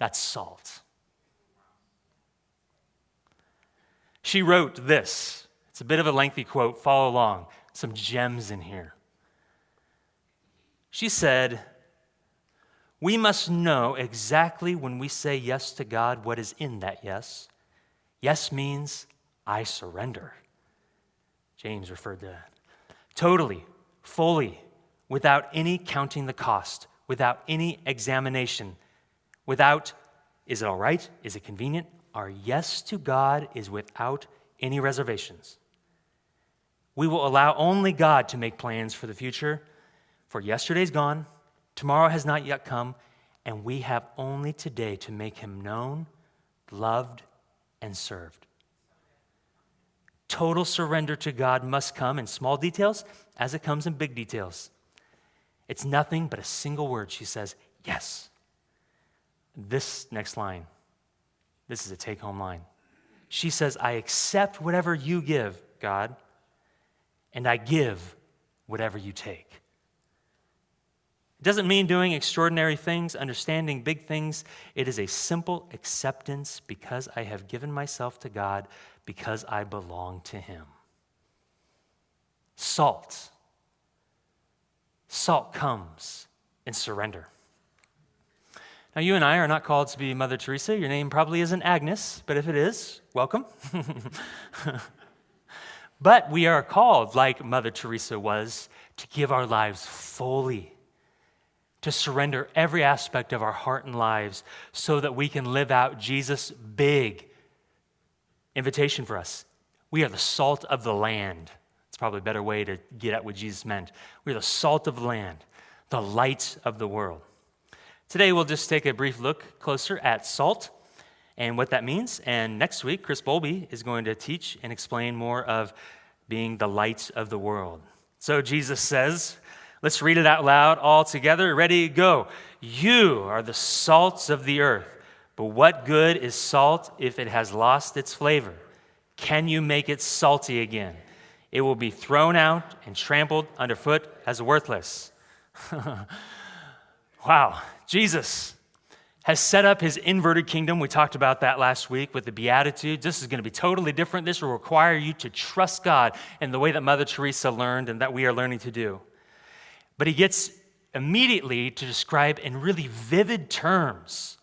That's salt. She wrote this. It's a bit of a lengthy quote. Follow along. Some gems in here. She said, "We must know exactly when we say yes to God what is in that yes. Yes means I surrender." James referred to that. Totally, fully, without any counting the cost, without any examination, without, is it all right? Is it convenient? Our yes to God is without any reservations. We will allow only God to make plans for the future, for yesterday's gone, tomorrow has not yet come, and we have only today to make him known, loved, and served. Total surrender to God must come in small details as it comes in big details. It's nothing but a single word. She says, yes. This next line, this is a take-home line. She says, I accept whatever you give, God, and I give whatever you take. It doesn't mean doing extraordinary things, understanding big things. It is a simple acceptance because I have given myself to God, because I belong to him. Salt. Salt comes in surrender. Now, you and I are not called to be Mother Teresa. Your name probably isn't Agnes, but if it is, welcome. But we are called, like Mother Teresa was, to give our lives fully, to surrender every aspect of our heart and lives so that we can live out Jesus' big invitation for us. We are the salt of the land. It's probably a better way to get at what Jesus meant. We are the salt of the land, the light of the world. Today, we'll just take a brief look closer at salt and what that means. And next week, Chris Bowlby is going to teach and explain more of being the light of the world. So Jesus says, let's read it out loud all together. Ready, go. You are the salts of the earth. But what good is salt if it has lost its flavor? Can you make it salty again? It will be thrown out and trampled underfoot as worthless. Wow. Jesus has set up his inverted kingdom. We talked about that last week with the Beatitudes. This is going to be totally different. This will require you to trust God in the way that Mother Teresa learned and that we are learning to do. But he gets immediately to describe in really vivid terms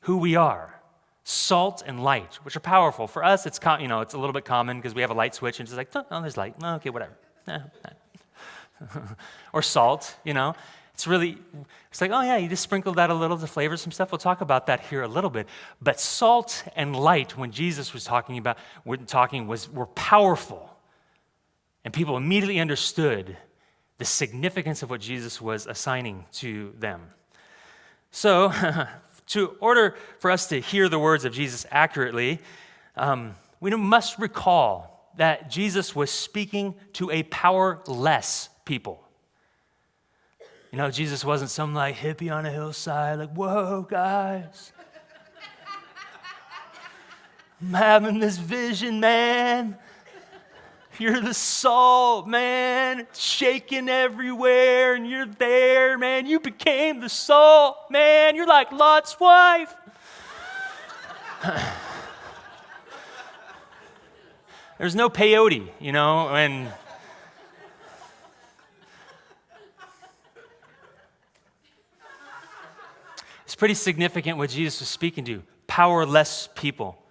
who we are, salt and light, which are powerful. For us, it's it's a little bit common because we have a light switch and it's like, oh, there's light. Oh, okay, whatever. Or salt, It's like, oh yeah, you just sprinkle that a little to flavor some stuff. We'll talk about that here a little bit. But salt and light, when Jesus was were powerful. And people immediately understood the significance of what Jesus was assigning to them. So, in order for us to hear the words of Jesus accurately, we must recall that Jesus was speaking to a powerless people. Jesus wasn't some hippie on a hillside, whoa, guys. I'm having this vision, man. You're the salt, man. It's shaking everywhere, and you're there, man. You became the salt, man. You're like Lot's wife. There's no peyote, and it's pretty significant what Jesus was speaking to. Powerless people.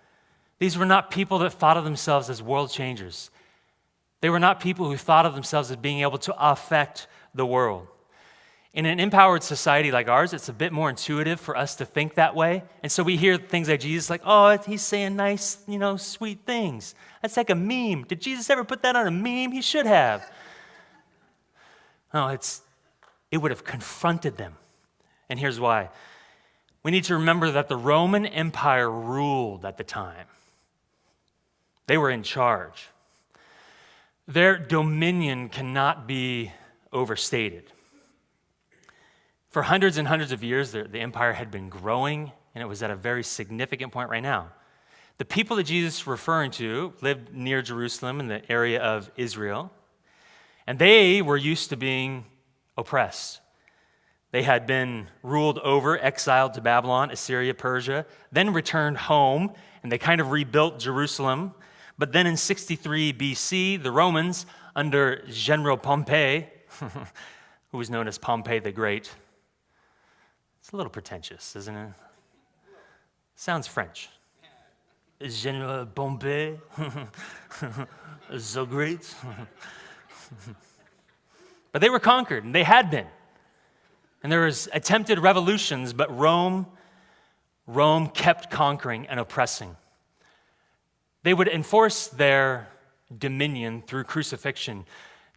These were not people that thought of themselves as world changers. They were not people who thought of themselves as being able to affect the world. In an empowered society like ours, it's a bit more intuitive for us to think that way. And so we hear things like Jesus, oh, he's saying nice, sweet things. That's like a meme. Did Jesus ever put that on a meme? He should have. No, it would have confronted them. And here's why. We need to remember that the Roman Empire ruled at the time. They were in charge. Their dominion cannot be overstated. For hundreds and hundreds of years, the empire had been growing, and it was at a very significant point right now. The people that Jesus is referring to lived near Jerusalem in the area of Israel, and they were used to being oppressed. They had been ruled over, exiled to Babylon, Assyria, Persia, then returned home, and they kind of rebuilt Jerusalem. But then in 63 BC, the Romans, under General Pompey, who was known as Pompey the Great, it's a little pretentious, isn't it? Sounds French. General Pompey, so great. But they were conquered, and they had been. And there was attempted revolutions, but Rome kept conquering and oppressing. They would enforce their dominion through crucifixion.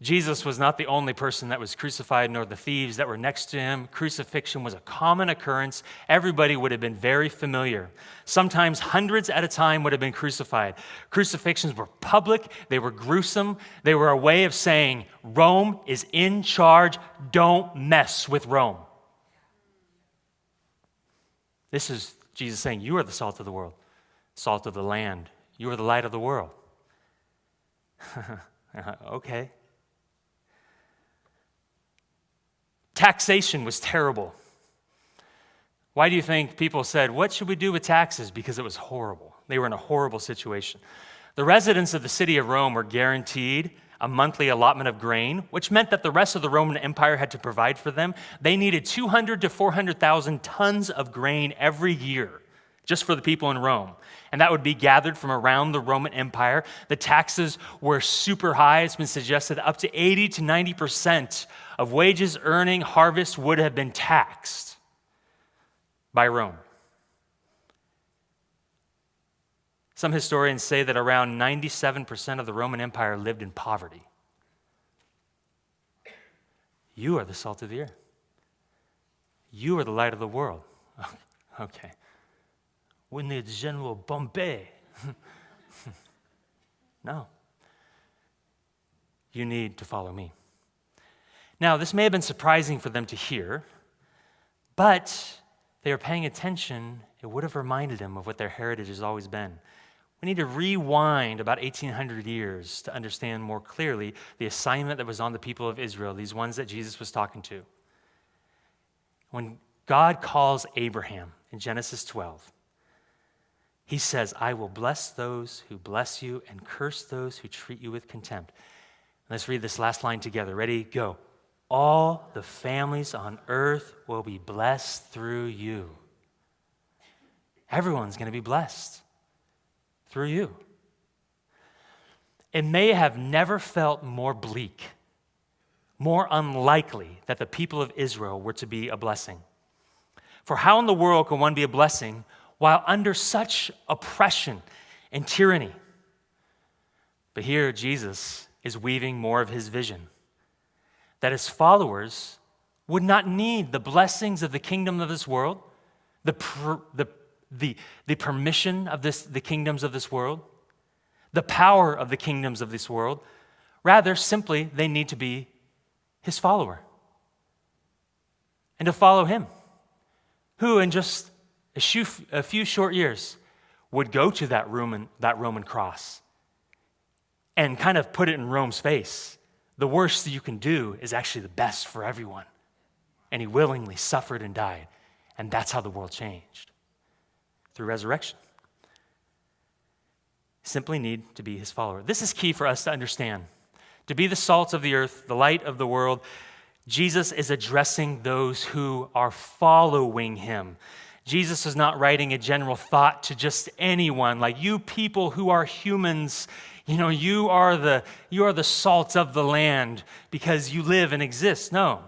Jesus was not the only person that was crucified, nor the thieves that were next to him. Crucifixion was a common occurrence. Everybody would have been very familiar. Sometimes hundreds at a time would have been crucified. Crucifixions were public. They were gruesome. They were a way of saying, Rome is in charge. Don't mess with Rome. This is Jesus saying, you are the salt of the world, salt of the land. You are the light of the world. Okay. Taxation was terrible. Why do you think people said, what should we do with taxes? Because it was horrible. They were in a horrible situation. The residents of the city of Rome were guaranteed a monthly allotment of grain, which meant that the rest of the Roman Empire had to provide for them. They needed 200 to 400,000 tons of grain every year just for the people in Rome. And that would be gathered from around the Roman Empire. The taxes were super high. It's been suggested up to 80 to 90% of wages earning harvest would have been taxed by Rome. Some historians say that around 97% of the Roman Empire lived in poverty. You are the salt of the earth. You are the light of the world. Okay. We need General Pompey. No. You need to follow me. Now, this may have been surprising for them to hear, but they were paying attention. It would have reminded them of what their heritage has always been. We need to rewind about 1,800 years to understand more clearly the assignment that was on the people of Israel, these ones that Jesus was talking to. When God calls Abraham in Genesis 12, he says, I will bless those who bless you and curse those who treat you with contempt. Let's read this last line together. Ready? Go. All the families on earth will be blessed through you. Everyone's going to be blessed through you. It may have never felt more bleak, more unlikely that the people of Israel were to be a blessing. For how in the world can one be a blessing while under such oppression and tyranny? But here Jesus is weaving more of his vision, that his followers would not need the blessings of the kingdom of this world, the permission of the kingdoms of this world, the power of the kingdoms of this world. Rather, simply, they need to be his follower and to follow him, who in just a few short years would go to that Roman cross and kind of put it in Rome's face. The worst that you can do is actually the best for everyone. And he willingly suffered and died. And that's how the world changed, through resurrection. Simply need to be his follower. This is key for us to understand. To be the salt of the earth, the light of the world, Jesus is addressing those who are following him. Jesus is not writing a general thought to just anyone, like you people who are humans, you are the salt of the land because you live and exist. No,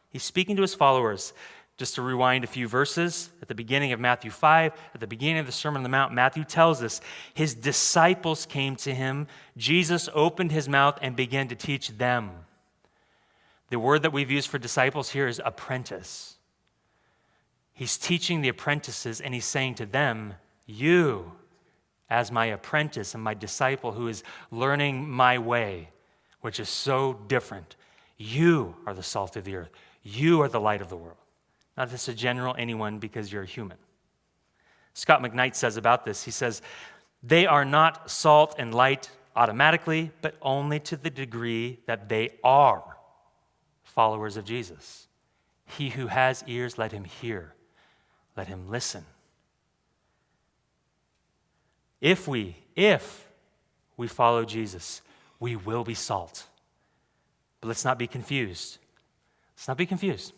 he's speaking to his followers. Just to rewind a few verses, at the beginning of Matthew 5, at the beginning of the Sermon on the Mount, Matthew tells us his disciples came to him. Jesus opened his mouth and began to teach them. The word that we've used for disciples here is apprentice. He's teaching the apprentices and he's saying to them, you, as my apprentice and my disciple who is learning my way, which is so different, you are the salt of the earth. You are the light of the world. Not just a general anyone because you're a human. Scott McKnight says about this, he says, they are not salt and light automatically, but only to the degree that they are followers of Jesus, He who has ears, let him hear. Let him listen. If we follow Jesus, we will be salt. But let's not be confused. Let's not be confused.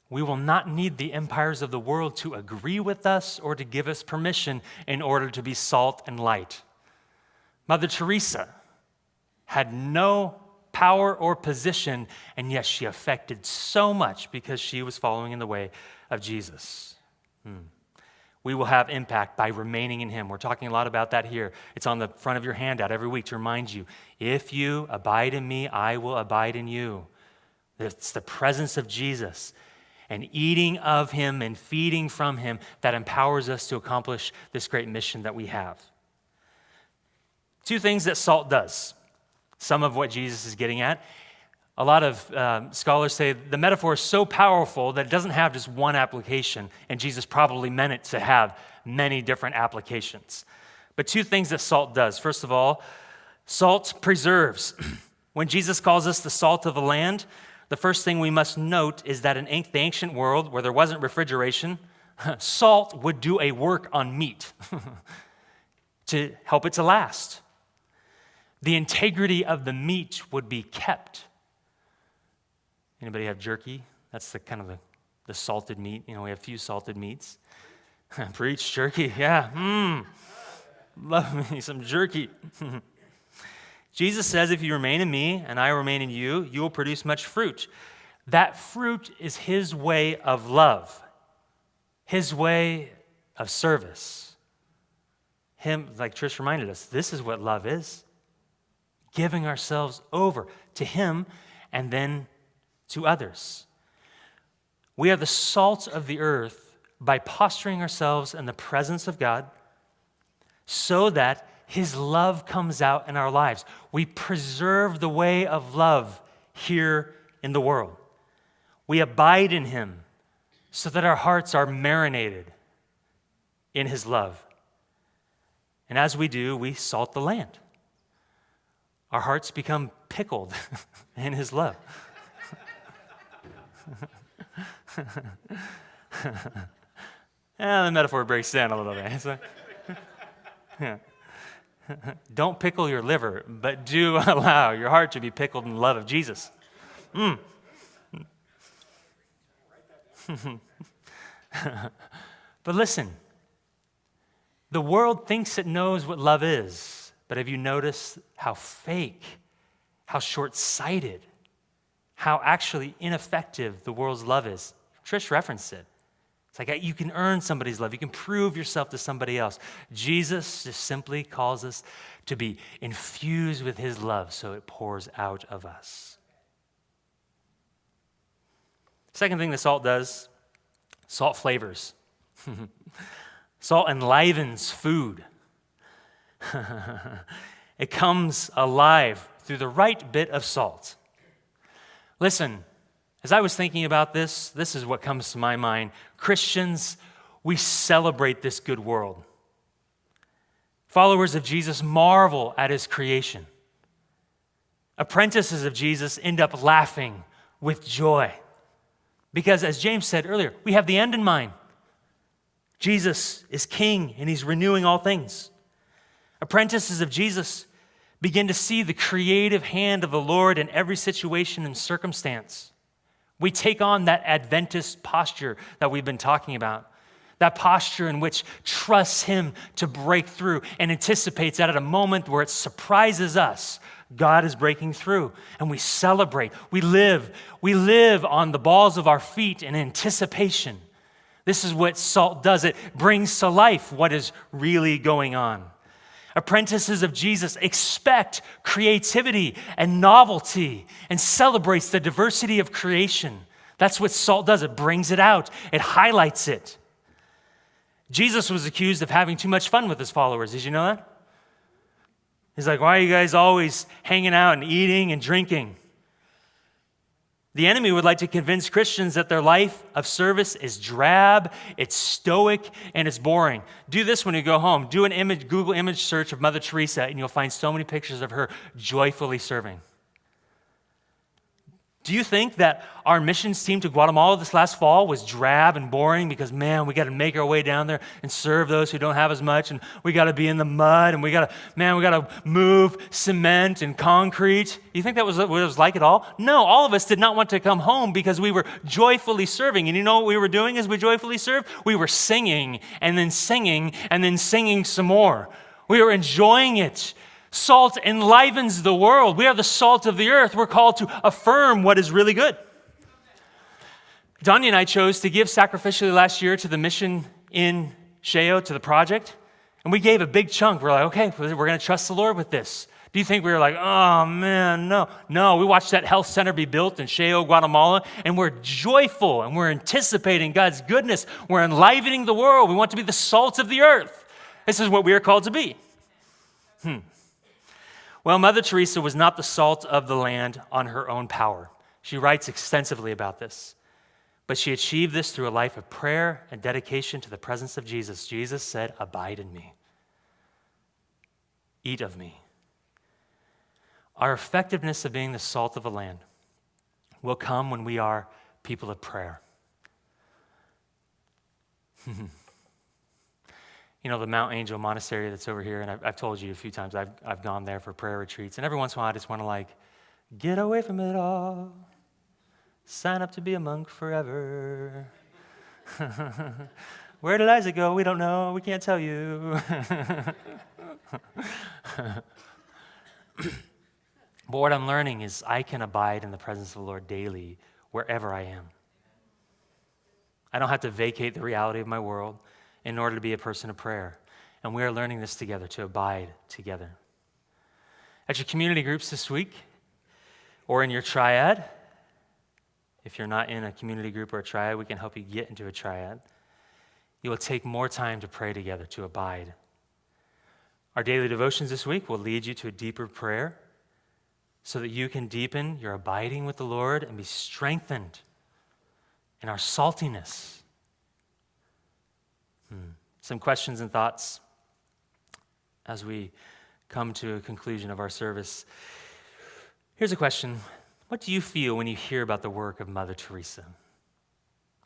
We will not need the empires of the world to agree with us or to give us permission in order to be salt and light. Mother Teresa had no power or position, and yet she affected so much because she was following in the way of Jesus. We will have impact by remaining in him. We're talking a lot about that here. It's on the front of your handout every week to remind you, if you abide in me, I will abide in you. It's the presence of Jesus and eating of him and feeding from him that empowers us to accomplish this great mission that we have. Two things that salt does. Some of what Jesus is getting at. A lot of scholars say the metaphor is so powerful that it doesn't have just one application, and Jesus probably meant it to have many different applications. But two things that salt does. First of all, salt preserves. When Jesus calls us the salt of the land, the first thing we must note is that in the ancient world where there wasn't refrigeration, salt would do a work on meat to help it to last. The integrity of the meat would be kept. Anybody have jerky? That's the kind of the salted meat. We have a few salted meats. Preach, jerky, yeah. Love me some jerky. Jesus says, if you remain in me and I remain in you, you will produce much fruit. That fruit is his way of love, his way of service. Him, like Trish reminded us, this is what love is. Giving ourselves over to him and then to others. We are the salt of the earth by posturing ourselves in the presence of God so that his love comes out in our lives. We preserve the way of love here in the world. We abide in him so that our hearts are marinated in his love. And as we do, we salt the land. Our hearts become pickled in his love. The metaphor breaks down a little bit. So, yeah. Don't pickle your liver, but do allow your heart to be pickled in the love of Jesus. But listen, the world thinks it knows what love is, but have you noticed how fake, how short-sighted, how actually ineffective the world's love is? Trish referenced it. It's like you can earn somebody's love. You can prove yourself to somebody else. Jesus just simply calls us to be infused with his love so it pours out of us. Second thing that salt does, salt flavors. Salt enlivens food. It comes alive through the right bit of salt. Listen, as I was thinking about this is what comes to my mind. Christians, we celebrate this good world. Followers of Jesus marvel at his creation. Apprentices of Jesus end up laughing with joy. Because as James said earlier, we have the end in mind. Jesus is king and he's renewing all things. Apprentices of Jesus begin to see the creative hand of the Lord in every situation and circumstance. We take on that Adventist posture that we've been talking about. That posture in which trusts him to break through and anticipates that at a moment where it surprises us, God is breaking through. And we celebrate. We live on the balls of our feet in anticipation. This is what salt does. It brings to life what is really going on. Apprentices of Jesus expect creativity and novelty and celebrates the diversity of creation. That's what salt does. It brings it out. It highlights it. Jesus was accused of having too much fun with his followers. Did you know that? He's like, why are you guys always hanging out and eating and drinking? The enemy would like to convince Christians that their life of service is drab, it's stoic, and it's boring. Do this when you go home. Do an Google image search of Mother Teresa, and you'll find so many pictures of her joyfully serving. Do you think that our missions team to Guatemala this last fall was drab and boring because, man, we got to make our way down there and serve those who don't have as much, and we got to be in the mud, and we got to move cement and concrete? You think that was what it was like at all? No, all of us did not want to come home because we were joyfully serving. And you know what we were doing as we joyfully served? We were singing and then singing and then singing some more. We were enjoying it. Salt enlivens the world. We are the salt of the earth. We're called to affirm what is really good. Danya and I chose to give sacrificially last year to the mission in Sheo, to the project, and we gave a big chunk. We're like, okay, we're going to trust the Lord with this. Do you think we were like, oh man, no? No, we watched that health center be built in Sheo, Guatemala, and we're joyful, and we're anticipating God's goodness. We're enlivening the world. We want to be the salt of the earth. This is what we are called to be. Well, Mother Teresa was not the salt of the land on her own power. She writes extensively about this. But she achieved this through a life of prayer and dedication to the presence of Jesus. Jesus said, "Abide in me. Eat of me." Our effectiveness of being the salt of the land will come when we are people of prayer. You know, the Mount Angel Monastery that's over here, and I've told you a few times, I've gone there for prayer retreats, and every once in a while I just want to get away from it all, sign up to be a monk forever. Where did Isaac go? We don't know. We can't tell you. But what I'm learning is I can abide in the presence of the Lord daily wherever I am. I don't have to vacate the reality of my world in order to be a person of prayer. And we are learning this together, to abide together. At your community groups this week, or in your triad, if you're not in a community group or a triad, we can help you get into a triad. You will take more time to pray together, to abide. Our daily devotions this week will lead you to a deeper prayer so that you can deepen your abiding with the Lord and be strengthened in our saltiness. Some questions and thoughts as we come to a conclusion of our service. Here's a question. What do you feel when you hear about the work of Mother Teresa?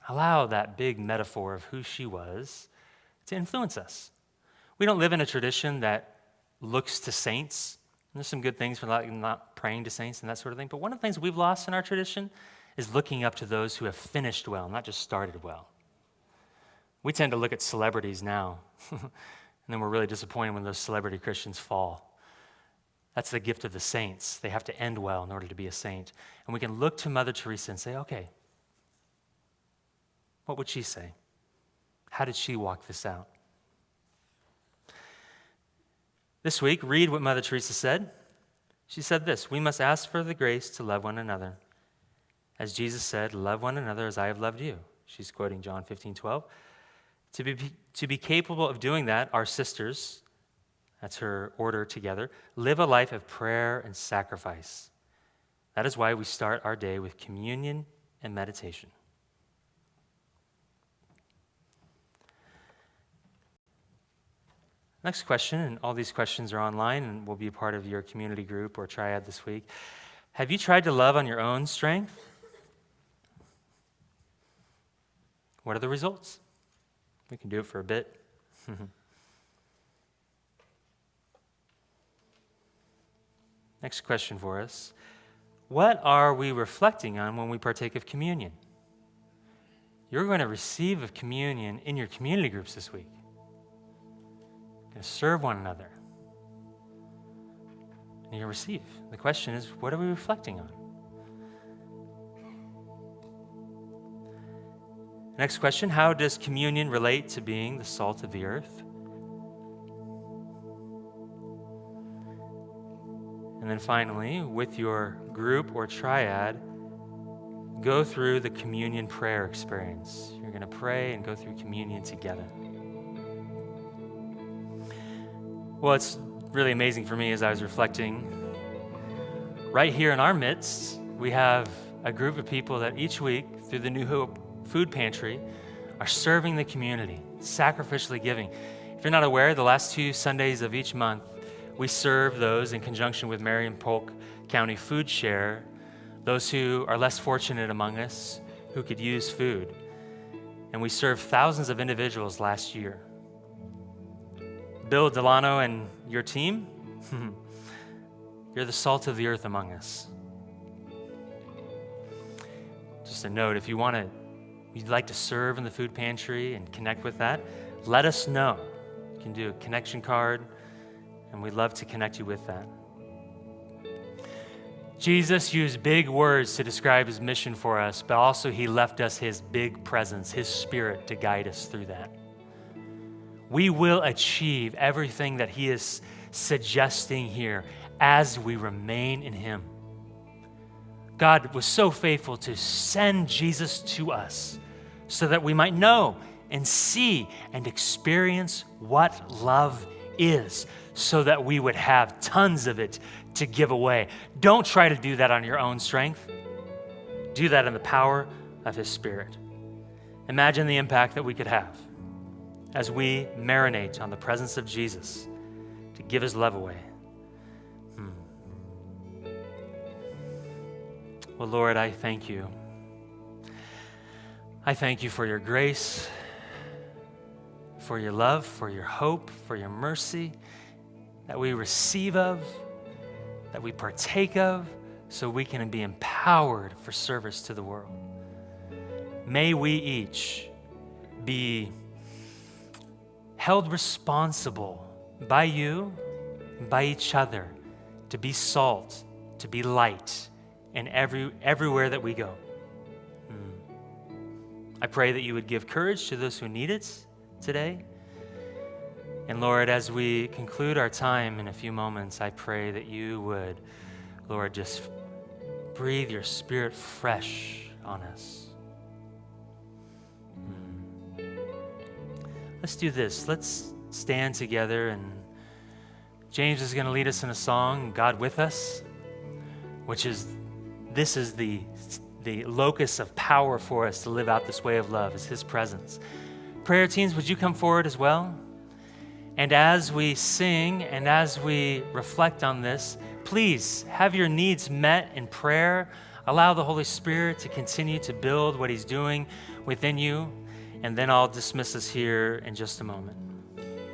Allow that big metaphor of who she was to influence us. We don't live in a tradition that looks to saints. There's some good things for not praying to saints and that sort of thing, but one of the things we've lost in our tradition is looking up to those who have finished well, not just started well. We tend to look at celebrities now, and then we're really disappointed when those celebrity Christians fall. That's the gift of the saints. They have to end well in order to be a saint. And we can look to Mother Teresa and say, okay, what would she say? How did she walk this out? This week, read what Mother Teresa said. She said this: we must ask for the grace to love one another. As Jesus said, love one another as I have loved you. She's quoting John 15:12. To be capable of doing that, our sisters, that's her order together, live a life of prayer and sacrifice. That is why we start our day with communion and meditation. Next question, and all these questions are online and will be a part of your community group or triad this week. Have you tried to love on your own strength? What are the results? We can do it for a bit. Next question for us. What are we reflecting on when we partake of communion? You're going to receive of communion in your community groups this week. You're going to serve one another. And you receive. The question is, what are we reflecting on? Next question, how does communion relate to being the salt of the earth? And then finally, with your group or triad, go through the communion prayer experience. You're going to pray and go through communion together. Well, it's really amazing for me as I was reflecting. Right here in our midst, we have a group of people that each week, through the New Hope Food Pantry, are serving the community, sacrificially giving. If you're not aware, the last 2 Sundays of each month, we serve those in conjunction with Marion Polk County Food Share, those who are less fortunate among us who could use food. And we served thousands of individuals last year. Bill Delano and your team, you're the salt of the earth among us. Just a note, if you'd like to serve in the food pantry and connect with that, let us know. You can do a connection card, and we'd love to connect you with that. Jesus used big words to describe his mission for us, but also he left us his big presence, his Spirit to guide us through that. We will achieve everything that he is suggesting here as we remain in him. God was so faithful to send Jesus to us so that we might know and see and experience what love is, so that we would have tons of it to give away. Don't try to do that on your own strength. Do that in the power of his Spirit. Imagine the impact that we could have as we marinate on the presence of Jesus to give his love away. Well, Lord, I thank you. I thank you for your grace, for your love, for your hope, for your mercy that we receive of, that we partake of, so we can be empowered for service to the world. May we each be held responsible by you, by each other, to be salt, to be light in everywhere that we go. I pray that you would give courage to those who need it today. And Lord, as we conclude our time in a few moments, I pray that you would, Lord, just breathe your Spirit fresh on us. Let's do this. Let's stand together, and James is going to lead us in a song, God With Us, this is the locus of power for us to live out this way of love, is his presence. Prayer teams, would you come forward as well? And as we sing and as we reflect on this, please have your needs met in prayer. Allow the Holy Spirit to continue to build what he's doing within you. And then I'll dismiss us here in just a moment.